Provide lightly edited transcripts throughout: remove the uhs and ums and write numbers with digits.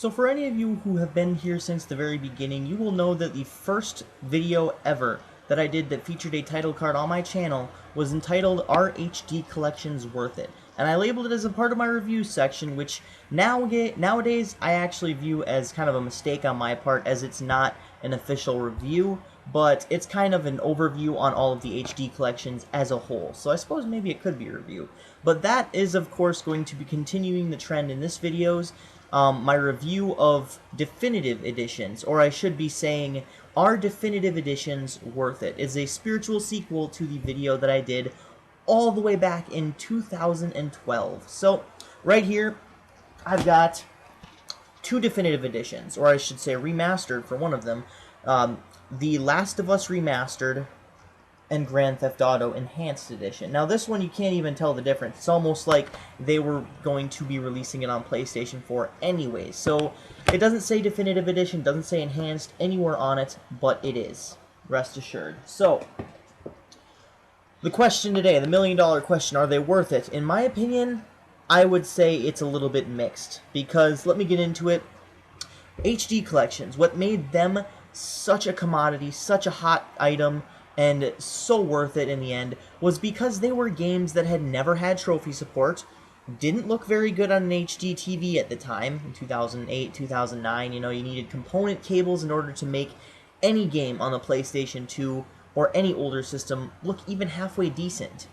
So for any of you who have been here since the very beginning, you will know that the first video ever that I did that featured a title card on my channel was entitled Are HD Collections Worth It? And I labeled it as a part of my review section, which nowadays I actually view as kind of a mistake on my part, as it's not an official review, but it's kind of an overview on all of the HD collections as a whole. So I suppose maybe it could be a review. But that is, of course, going to be continuing the trend in this video's. My review of definitive editions, or I should be saying, are definitive editions worth it? It's a spiritual sequel to the video that I did all the way back in 2012. So, right here, I've got two definitive editions, or I should say remastered for one of them. The Last of Us Remastered and Grand Theft Auto Enhanced Edition. Now this one you can't even tell the difference. It's almost like they were going to be releasing it on PlayStation 4 anyways. So it doesn't say Definitive Edition, doesn't say Enhanced anywhere on it, but it is. Rest assured. So, the question today, the million-dollar question, are they worth it? In my opinion, I would say it's a little bit mixed. Because, let me get into it, HD collections, what made them such a commodity, such a hot item, and so worth it in the end, was because they were games that had never had trophy support, didn't look very good on an HD TV at the time, in 2008, 2009, you needed component cables in order to make any game on the PlayStation 2 or any older system look even halfway decent.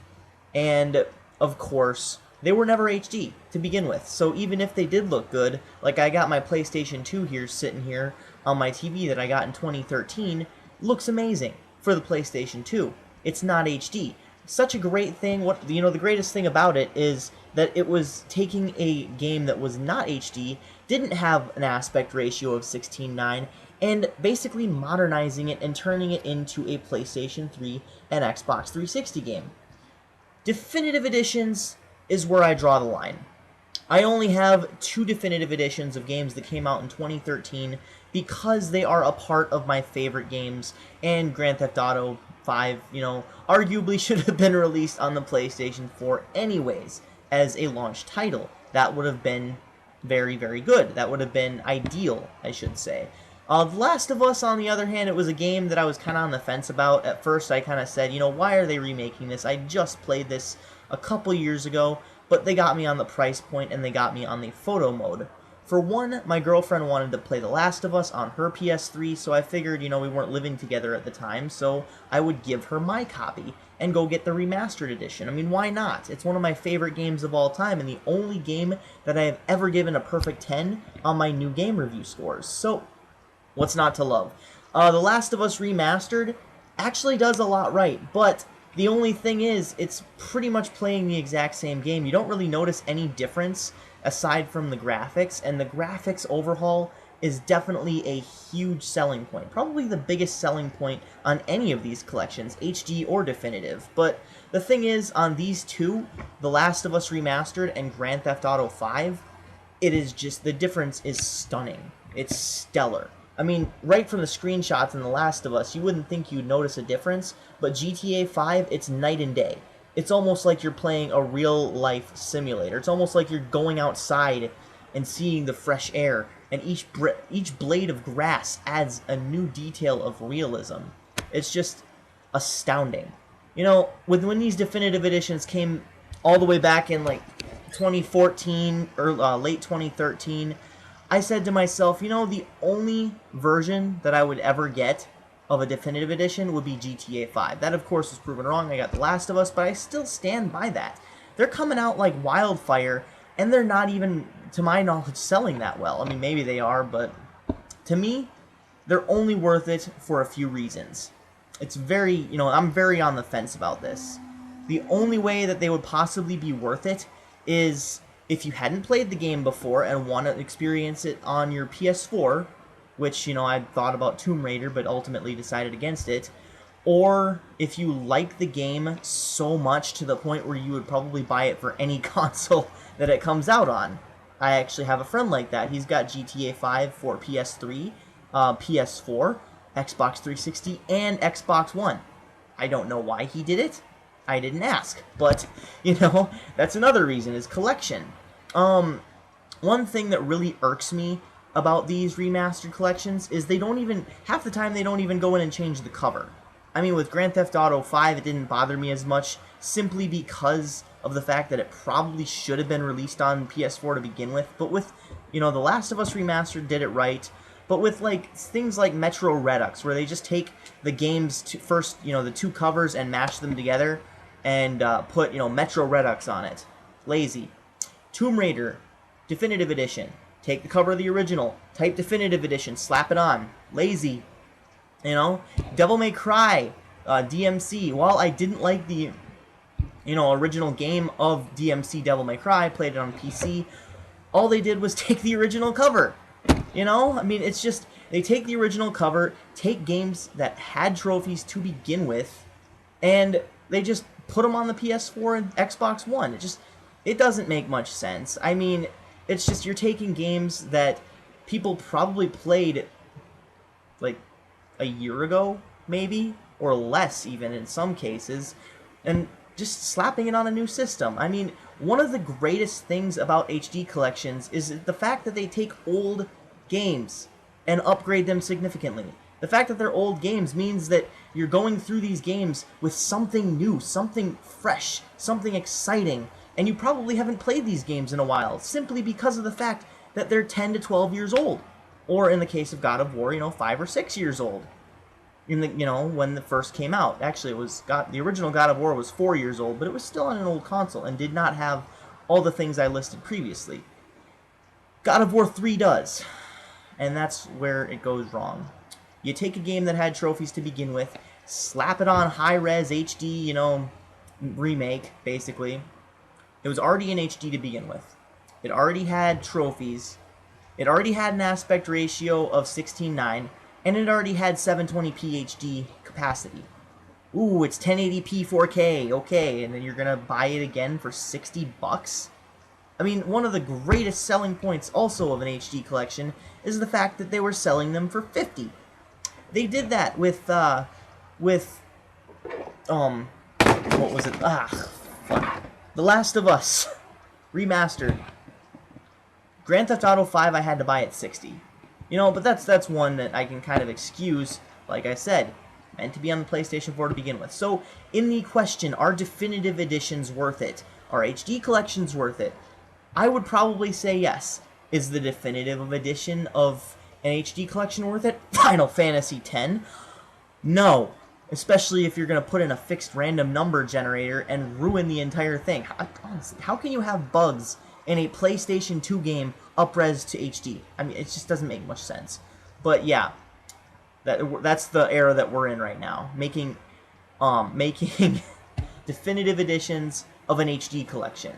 And, of course, they were never HD to begin with, so even if they did look good, like I got my PlayStation 2 here, sitting here on my TV that I got in 2013, looks amazing for the PlayStation 2. It's not HD. Such a great thing. The greatest thing about it is that it was taking a game that was not HD, didn't have an aspect ratio of 16:9, and basically modernizing it and turning it into a PlayStation 3 and Xbox 360 game. Definitive editions is where I draw the line. I only have two definitive editions of games that came out in 2013 because they are a part of my favorite games, and Grand Theft Auto 5, arguably should have been released on the PlayStation 4 anyways as a launch title. That would have been very, very good. That would have been ideal, I should say. The Last of Us, on the other hand, it was a game that I was kind of on the fence about. At first, I kind of said, why are they remaking this? I just played this a couple years ago, but they got me on the price point and they got me on the photo mode. For one, my girlfriend wanted to play The Last of Us on her PS3, so I figured, we weren't living together at the time, so I would give her my copy and go get the remastered edition. I mean, why not? It's one of my favorite games of all time, and the only game that I have ever given a perfect 10 on my new game review scores. So, what's not to love? The Last of Us Remastered actually does a lot right, but the only thing is, it's pretty much playing the exact same game. You don't really notice any difference aside from the graphics, and the graphics overhaul is definitely a huge selling point. Probably the biggest selling point on any of these collections, HD or definitive. But the thing is, on these two, The Last of Us Remastered and Grand Theft Auto 5, it is just, the difference is stunning. It's stellar. I mean, right from the screenshots in The Last of Us, you wouldn't think you'd notice a difference, but GTA 5, it's night and day. It's almost like you're playing a real-life simulator. It's almost like you're going outside and seeing the fresh air, and each blade of grass adds a new detail of realism. It's just astounding. When these definitive editions came all the way back in, 2014 or late 2013, I said to myself, the only version that I would ever get of a definitive edition would be GTA 5. That, of course, was proven wrong. I got The Last of Us, but I still stand by that. They're coming out like wildfire, and they're not even, to my knowledge, selling that well. I mean, maybe they are, but to me, they're only worth it for a few reasons. It's very, I'm very on the fence about this. The only way that they would possibly be worth it is if you hadn't played the game before and want to experience it on your PS4, which, I thought about Tomb Raider, but ultimately decided against it, or if you like the game so much to the point where you would probably buy it for any console that it comes out on. I actually have a friend like that. He's got GTA 5 for PS3, PS4, Xbox 360, and Xbox One. I don't know why he did it. I didn't ask, but, that's another reason, is collection. One thing that really irks me about these remastered collections is they don't even, half the time they don't even go in and change the cover. I mean, with Grand Theft Auto 5, it didn't bother me as much, simply because of the fact that it probably should have been released on PS4 to begin with. But with, The Last of Us Remastered did it right. But with, like, things like Metro Redux, where they just take the game's first, the two covers and mash them together and put, Metro Redux on it. Lazy. Tomb Raider, Definitive Edition. Take the cover of the original, type Definitive Edition, slap it on. Lazy. Devil May Cry, DMC. While I didn't like the, original game of DMC Devil May Cry, played it on PC, all they did was take the original cover. I mean, it's just, they take the original cover, take games that had trophies to begin with, and they just put them on the PS4 and Xbox One. It doesn't make much sense. I mean, it's just, you're taking games that people probably played, like, a year ago, maybe, or less even in some cases, and just slapping it on a new system. I mean, one of the greatest things about HD collections is the fact that they take old games and upgrade them significantly. The fact that they're old games means that you're going through these games with something new, something fresh, something exciting, and you probably haven't played these games in a while, simply because of the fact that they're 10 to 12 years old. Or in the case of God of War, 5 or 6 years old. When it first came out. Actually, the original God of War was 4 years old, but it was still on an old console and did not have all the things I listed previously. God of War 3 does. And that's where it goes wrong. You take a game that had trophies to begin with, slap it on high-res HD, remake, basically. It was already in HD to begin with. It already had trophies. It already had an aspect ratio of 16:9, and it already had 720p HD capacity. Ooh, it's 1080p 4K, okay, and then you're gonna buy it again for $60? I mean, one of the greatest selling points also of an HD collection is the fact that they were selling them for $50. They did that with what was it? Fuck. The Last of Us Remastered. Grand Theft Auto 5 I had to buy at $60. But that's one that I can kind of excuse, like I said, meant to be on the PlayStation 4 to begin with. So, in the question, are definitive editions worth it? Are HD collections worth it? I would probably say yes. Is the definitive edition of an HD collection worth it? Final Fantasy X? No. Especially if you're going to put in a fixed random number generator and ruin the entire thing. Honestly, how can you have bugs in a PlayStation 2 game up-res to HD? I mean, it just doesn't make much sense. But yeah, that's the era that we're in right now. Making definitive editions of an HD collection.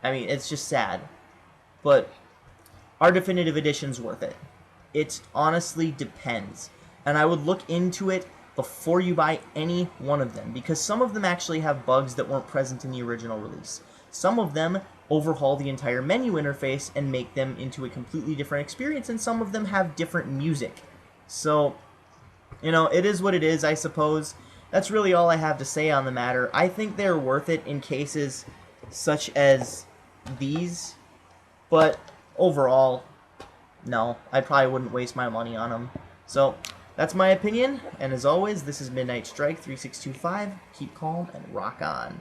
I mean, it's just sad. But are definitive editions worth it? It honestly depends. And I would look into it before you buy any one of them, because some of them actually have bugs that weren't present in the original release. Some of them overhaul the entire menu interface and make them into a completely different experience, and some of them have different music. So, it is what it is, I suppose. That's really all I have to say on the matter. I think they're worth it in cases such as these, but overall, no, I probably wouldn't waste my money on them. So, that's my opinion, and as always, this is Midnight Strike 3625. Keep calm and rock on.